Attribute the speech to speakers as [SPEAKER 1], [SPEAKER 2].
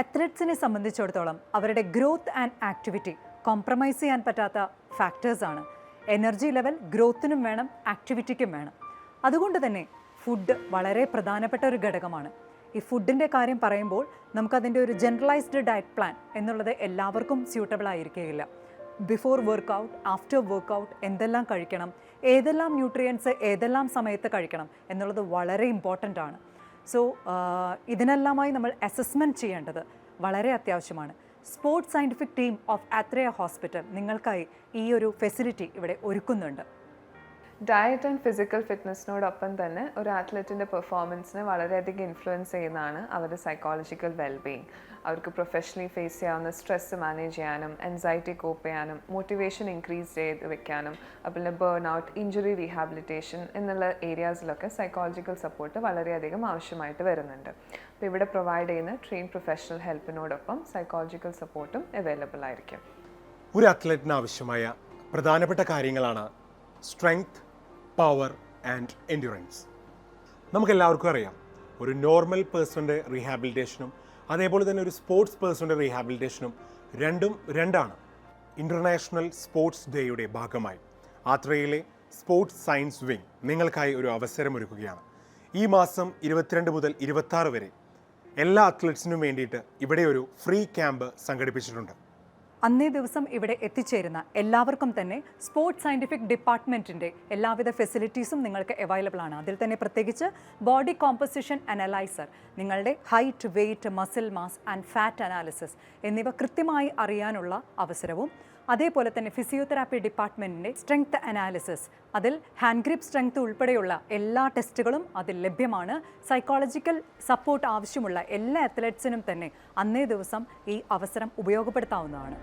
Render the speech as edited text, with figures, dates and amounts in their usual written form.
[SPEAKER 1] അത്ലറ്റ്സിനെ സംബന്ധിച്ചിടത്തോളം അവരുടെ growth and activity compromise ചെയ്യാൻ പറ്റാത്ത ഫാക്ടേഴ്സാണ്. എനർജി ലെവൽ ഗ്രോത്തിനും വേണം, ആക്ടിവിറ്റിക്കും വേണം. അതുകൊണ്ട് തന്നെ ഫുഡ് വളരെ പ്രധാനപ്പെട്ട ഒരു ഘടകമാണ്. ഈ ഫുഡിൻ്റെ കാര്യം പറയുമ്പോൾ നമുക്കതിൻ്റെ ഒരു ജനറലൈസ്ഡ് ഡയറ്റ് പ്ലാൻ എന്നുള്ളത് എല്ലാവർക്കും സ്യൂട്ടബിൾ ആയിരിക്കുകയില്ല. ബിഫോർ വർക്കൗട്ട്, ആഫ്റ്റർ വർക്കൗട്ട് എന്തെല്ലാം കഴിക്കണം, ഏതെല്ലാം ന്യൂട്രിയൻസ് ഏതെല്ലാം സമയത്ത് കഴിക്കണം എന്നുള്ളത് വളരെ ഇമ്പോർട്ടൻ്റ് ആണ്. സോ ഇതിനെല്ലാമായി നമ്മൾ അസസ്മെൻറ്റ് ചെയ്യേണ്ടത് വളരെ അത്യാവശ്യമാണ്. Sports scientific team of Athreya hospital നിങ്ങൾക്കായി ഈ ഒരു ഫെസിലിറ്റി ഇവിടെ ഒരുക്കുന്നുണ്ട്.
[SPEAKER 2] ഡയറ്റ് ആൻഡ് ഫിസിക്കൽ ഫിറ്റ്നസ്സിനോടൊപ്പം തന്നെ ഒരു ആത്ലറ്റിൻ്റെ പെർഫോമൻസിനെ വളരെയധികം ഇൻഫ്ലുവൻസ് ചെയ്യുന്നതാണ് അവരുടെ സൈക്കോളജിക്കൽ വെൽബീയിങ്. അവർക്ക് പ്രൊഫഷണലി ഫേസ് ചെയ്യാവുന്ന സ്ട്രെസ്സ് മാനേജ് ചെയ്യാനും, എൻസൈറ്റി കോപ്പ് ചെയ്യാനും, മോട്ടിവേഷൻ ഇൻക്രീസ് ചെയ്ത് വെക്കാനും, അതുപോലെ ബേൺ ഔട്ട്, ഇഞ്ചുറി റീഹാബിലിറ്റേഷൻ എന്നുള്ള ഏരിയാസിലൊക്കെ സൈക്കോളജിക്കൽ സപ്പോർട്ട് വളരെയധികം ആവശ്യമായിട്ട് വരുന്നുണ്ട്. അപ്പോൾ ഇവിടെ പ്രൊവൈഡ് ചെയ്യുന്ന ട്രെയിൻ പ്രൊഫഷണൽ ഹെൽപ്പിനോടൊപ്പം സൈക്കോളജിക്കൽ സപ്പോർട്ടും അവൈലബിൾ ആയിരിക്കും.
[SPEAKER 3] ഒരു അത്ലറ്റിന് ആവശ്യമായ പ്രധാനപ്പെട്ട കാര്യങ്ങളാണ് സ്ട്രെങ്ത്, പവർ ആൻഡ് എൻഡ്യൂറൻസ്. നമുക്കെല്ലാവർക്കും അറിയാം, ഒരു നോർമൽ പേഴ്സൻ്റെ റീഹാബിലിറ്റേഷനും അതേപോലെ തന്നെ ഒരു സ്പോർട്സ് പേഴ്സൻ്റെ റീഹാബിലിറ്റേഷനും രണ്ടാണ്. ഇൻ്റർനാഷണൽ സ്പോർട്സ് ഡേയുടെ ഭാഗമായി ആത്രയിലെ സ്പോർട്സ് സയൻസ് വിങ് നിങ്ങൾക്കായി ഒരു അവസരമൊരുക്കുകയാണ്. ഈ മാസം 22 മുതൽ 26 വരെ എല്ലാ അത്ലറ്റ്സിനും വേണ്ടിയിട്ട് ഇവിടെ ഒരു ഫ്രീ ക്യാമ്പ് സംഘടിപ്പിച്ചിട്ടുണ്ട്.
[SPEAKER 1] അന്നേ ദിവസം ഇവിടെ എത്തിച്ചേരുന്ന എല്ലാവർക്കും തന്നെ സ്പോർട്സ് സയൻറ്റിഫിക് ഡിപ്പാർട്ട്മെൻറ്റിൻ്റെ എല്ലാവിധ ഫെസിലിറ്റീസും നിങ്ങൾക്ക് അവൈലബിൾ ആണ്. അതിൽ തന്നെ പ്രത്യേകിച്ച് ബോഡി കോമ്പസിഷൻ അനലൈസർ, നിങ്ങളുടെ height, weight, muscle mass and fat analysis എന്നിവ കൃത്യമായി അറിയാനുള്ള അവസരവും, അതേപോലെ തന്നെ ഫിസിയോതെറാപ്പി ഡിപ്പാർട്ട്മെൻറ്റിൻ്റെ സ്ട്രെങ്ത് അനാലിസിസ്, അതിൽ ഹാൻഡ് ഗ്രിപ്പ് സ്ട്രെങ്ത് ഉൾപ്പെടെയുള്ള എല്ലാ ടെസ്റ്റുകളും അതിൽ ലഭ്യമാണ്. സൈക്കോളജിക്കൽ സപ്പോർട്ട് ആവശ്യമുള്ള എല്ലാ അത്ലറ്റ്സിനും തന്നെ അന്നേ ദിവസം ഈ അവസരം ഉപയോഗപ്പെടുത്താവുന്നതാണ്.